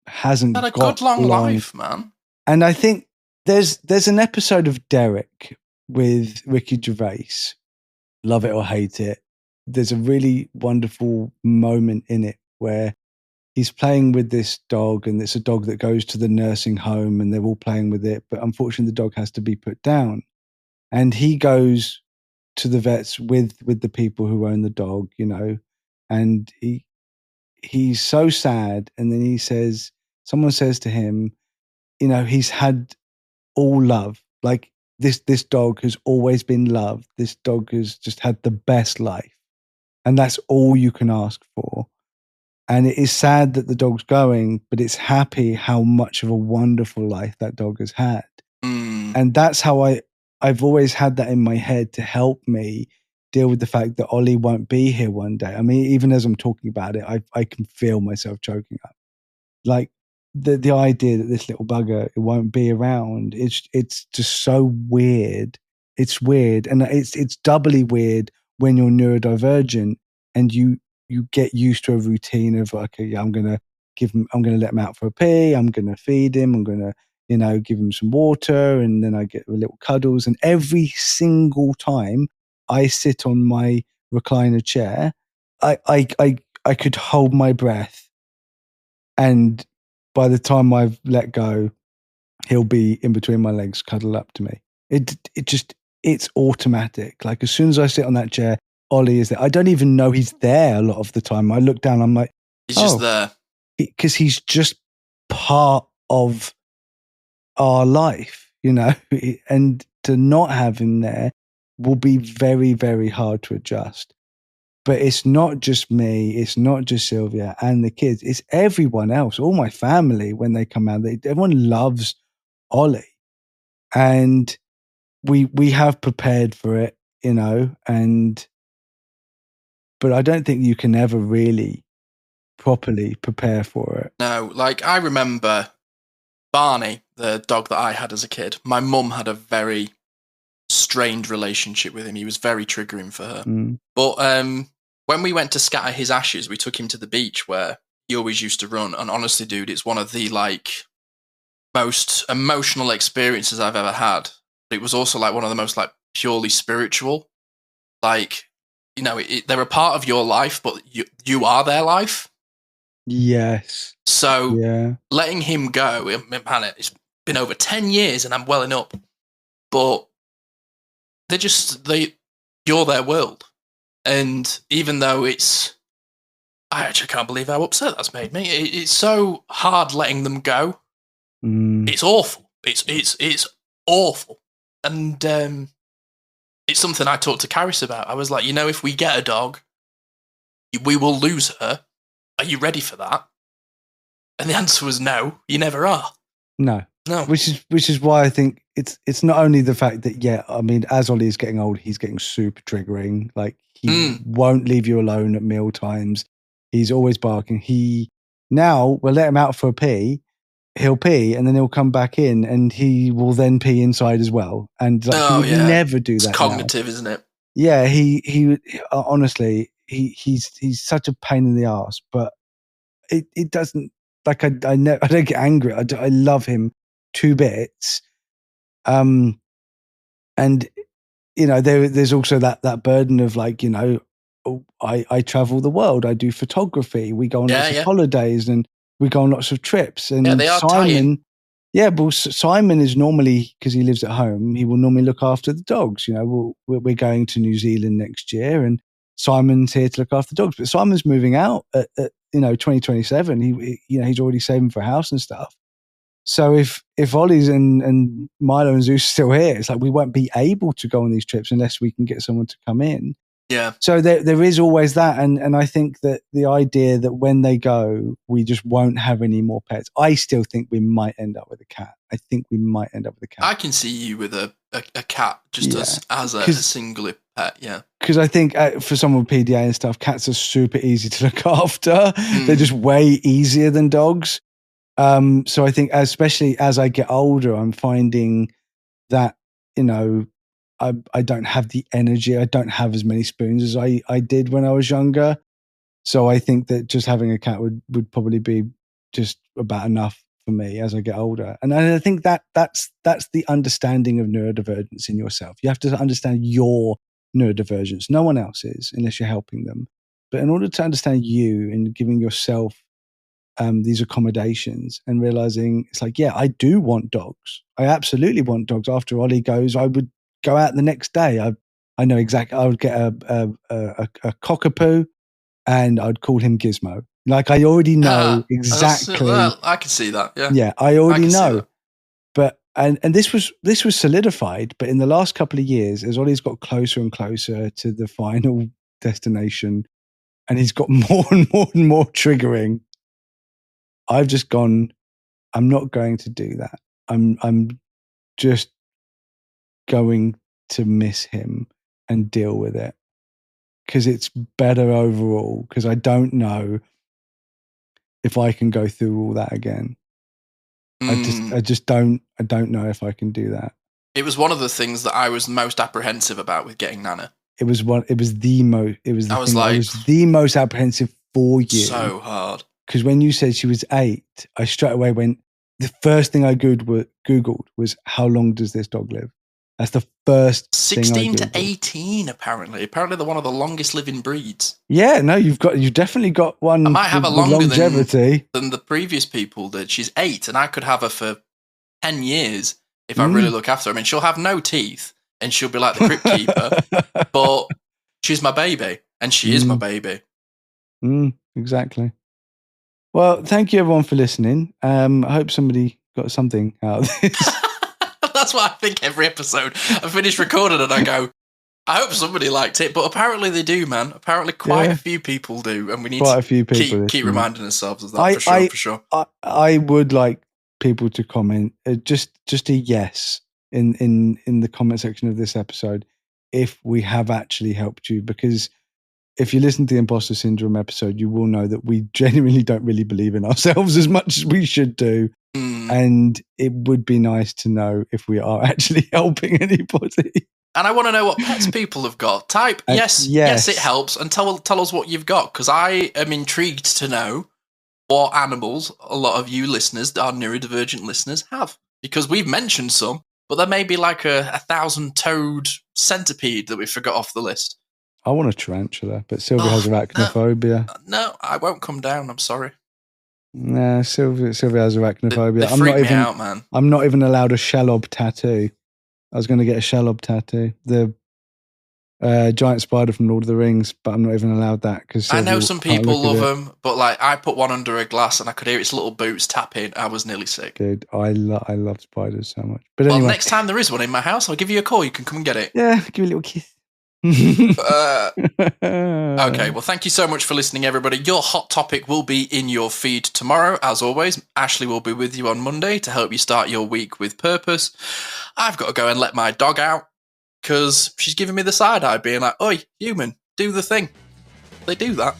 hasn't had a got good long life, man. And I think there's an episode of Derek with Ricky Gervais, love it or hate it. There's a really wonderful moment in it where he's playing with this dog, and it's a dog that goes to the nursing home, and they're all playing with it. But unfortunately, the dog has to be put down. And he goes to the vets with the people who own the dog, and he's so sad. And then someone says to him, he's had all love. Like, this dog has always been loved. This dog has just had the best life. And that's all you can ask for. And it is sad that the dog's going, but it's happy how much of a wonderful life that dog has had. And that's how I've always had that in my head to help me deal with the fact that Ollie won't be here one day. I mean, even as I'm talking about it, I can feel myself choking up. Like, the idea that this little bugger, it won't be around, it's just so weird. It's weird. And it's doubly weird when you're neurodivergent and you get used to a routine of, okay, yeah, I'm going to let him out for a pee. I'm going to feed him. I'm going to, give him some water. And then I get little cuddles. And every single time I sit on my recliner chair, I could hold my breath. And by the time I've let go, he'll be in between my legs, cuddled up to me. It's automatic. Like, as soon as I sit on that chair, Ollie is there. I don't even know he's there a lot of the time. I look down, I'm like, he's just there. Because he's just part of our life, and to not have him there will be very, very hard to adjust. But it's not just me, it's not just Sylvia and the kids, it's everyone else, all my family. When they come out, everyone loves Ollie. And we have prepared for it, but I don't think you can ever really properly prepare for it. No, like, I remember Barney, the dog that I had as a kid. My mum had a very strained relationship with him. He was very triggering for her. But when we went to scatter his ashes, we took him to the beach where he always used to run. And honestly, dude, it's one of the most emotional experiences I've ever had. But it was also one of the most purely spiritual. They're a part of your life, but you are their life. Yes. So letting him go, man, it's been over 10 years and I'm welling up. But you're their world. And even though I actually can't believe how upset that's made me. It's so hard letting them go. It's awful. It's awful. And it's something I talked to Caris about. I was like, if we get a dog, we will lose her. Are you ready for that? And the answer was no. You never are. No. No. Which is why I think it's not only the fact that, as Ollie is getting old, he's getting super triggering. Like, he won't leave you alone at meal times. He's always barking. Now we'll let him out for a pee. He'll pee and then he'll come back in and he will then pee inside as well. And he would never do that. It's cognitive, isn't it? Yeah, he honestly, he's such a pain in the ass, but it doesn't, I don't get angry. I love him to bits. And there's also that burden of I travel the world. I do photography. We go on lots of holidays and we go on lots of trips. And they are Simon, Simon is normally, because he lives at home, he will normally look after the dogs. We're going to New Zealand next year, and Simon's here to look after the dogs. But Simon's moving out at 2027. He's already saving for a house and stuff. So if Ollie's and Milo and Zeus are still here, it's we won't be able to go on these trips unless we can get someone to come in. Yeah. So there is always that. And I think that the idea that when they go, we just won't have any more pets. I still think we might end up with a cat. I can see you with a cat just as a single pet, yeah. Because I think for someone with PDA and stuff, cats are super easy to look after. They're just way easier than dogs. So I think, especially as I get older, I'm finding that, I don't have the energy. I don't have as many spoons as I did when I was younger. So I think that just having a cat would probably be just about enough for me as I get older. And I think that's the understanding of neurodivergence in yourself. You have to understand your neurodivergence. No one else is, unless you're helping them. But in order to understand you and giving yourself these accommodations and realizing it's like, yeah, I do want dogs. I absolutely want dogs. After Ollie goes, I would go out the next day. I know exactly. I would get a cockapoo, and I'd call him Gizmo. Like I already know exactly. Well, I can see that. Yeah. Yeah, I already know. But and this was solidified. But in the last couple of years, as Ollie's got closer and closer to the final destination, and he's got more and more and more triggering, I've just gone, I'm not going to do that. I'm just going to miss him and deal with it, because it's better overall, because I don't know if I can go through all that again. I don't know if I can do that. It was one of the things that I was most apprehensive about with getting Nana. It was the most apprehensive for you. So hard. Because when you said she was 8, I straight away went, the first thing I Googled was, how long does this dog live? That's the first 16 to 18, apparently. Apparently they're one of the longest living breeds. Yeah, no, you've definitely got one. I might have a longer longevity than the previous people did. She's 8, and I could have her for 10 years if I really look after her. I mean, she'll have no teeth, and she'll be like the crypt keeper, but she's my baby, and she is my baby. Exactly. Well, thank you everyone for listening. I hope somebody got something out of this. That's what I think every episode. I finish recording and I go, I hope somebody liked it, but apparently they do, man. Apparently quite a few people do, and we need to keep reminding ourselves of that for sure. I would like people to comment just a yes in the comment section of this episode if we have actually helped you, because if you listen to the imposter syndrome episode, you will know that we genuinely don't really believe in ourselves as much as we should do. And it would be nice to know if we are actually helping anybody. And I want to know what pets people have got. Type yes, it helps, and tell us what you've got, because I am intrigued to know what animals a lot of you listeners, our neurodivergent listeners, have. Because we've mentioned some, but there may be like a 1,000-toed centipede that we forgot off the list. I want a tarantula, but Sylvia has arachnophobia. No, I won't come down. I'm sorry. Nah, Sylvia has arachnophobia. They freak me out, man. I'm not even allowed a shelob tattoo. I was going to get a shelob tattoo, the giant spider from Lord of the Rings, but I'm not even allowed that because I know some people love them, but like I put one under a glass and I could hear its little boots tapping. I was nearly sick. Dude, I love spiders so much. But well, anyway, next time there is one in my house, I'll give you a call. You can come and get it. Yeah, give you a little kiss. Okay, well, thank you so much for listening, everybody. Your hot topic will be in your feed tomorrow. As always, Ashley will be with you on Monday to help you start your week with purpose. I've got to go and let my dog out because she's giving me the side eye, being like, "Oi, human, do the thing." They do that.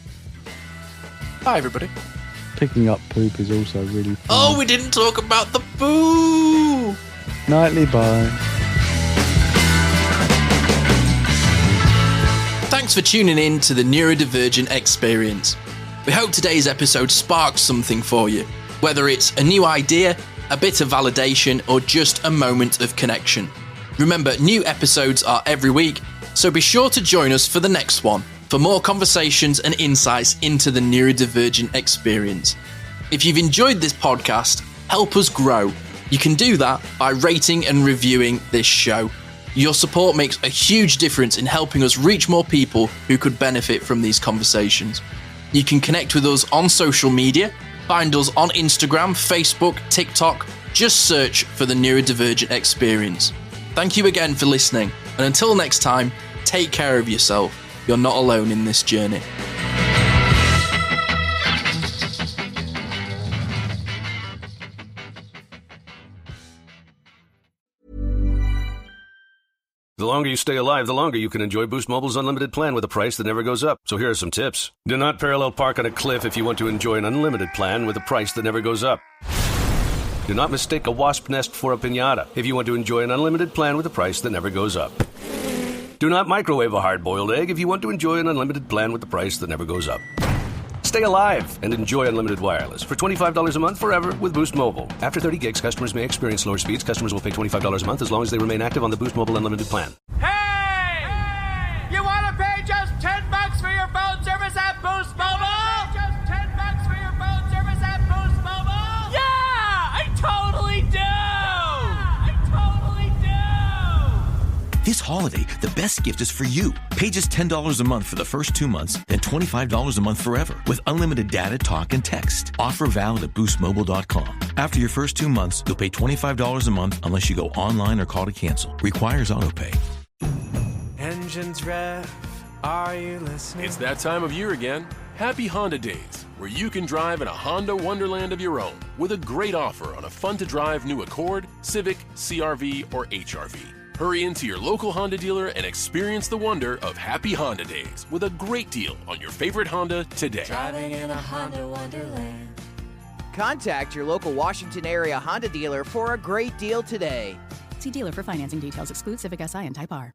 Bye, everybody. Picking up poop is also really fun. Oh, we didn't talk about the poo. Nightly bye. Thanks for tuning in to the Neurodivergent Experience. We hope today's episode sparks something for you, whether it's a new idea, a bit of validation, or just a moment of connection. Remember, new episodes are every week, so be sure to join us for the next one for more conversations and insights into the neurodivergent experience. If you've enjoyed this podcast, help us grow. You can do that by rating and reviewing this show. Your support makes a huge difference in helping us reach more people who could benefit from these conversations. You can connect with us on social media. Find us on Instagram, Facebook, TikTok. Just search for the Neurodivergent Experience. Thank you again for listening, and until next time, take care of yourself. You're not alone in this journey. The longer you stay alive, the longer you can enjoy Boost Mobile's unlimited plan with a price that never goes up. So here are some tips. Do not parallel park on a cliff if you want to enjoy an unlimited plan with a price that never goes up. Do not mistake a wasp nest for a piñata if you want to enjoy an unlimited plan with a price that never goes up. Do not microwave a hard-boiled egg if you want to enjoy an unlimited plan with the price that never goes up. Stay alive and enjoy unlimited wireless for $25 a month forever with Boost Mobile. After 30 gigs, customers may experience slower speeds. Customers will pay $25 a month as long as they remain active on the Boost Mobile Unlimited plan. Hey! You want to pay just $10 for your phone service at Boost Mobile? Just $10 for your phone service at Boost Mobile? Yeah! I totally do! This holiday, the best gift is for you. Pay just $10 a month for the first 2 months, then $25 a month forever with unlimited data, talk, and text. Offer valid at boostmobile.com. After your first 2 months, you'll pay $25 a month unless you go online or call to cancel. Requires autopay. Engines rev, are you listening? It's that time of year again. Happy Honda Days, where you can drive in a Honda wonderland of your own with a great offer on a fun-to-drive new Accord, Civic, CR-V, or HR-V. Hurry into your local Honda dealer and experience the wonder of Happy Honda Days with a great deal on your favorite Honda today. Driving in a Honda wonderland. Contact your local Washington area Honda dealer for a great deal today. See dealer for financing details. Exclude Civic Si and Type R.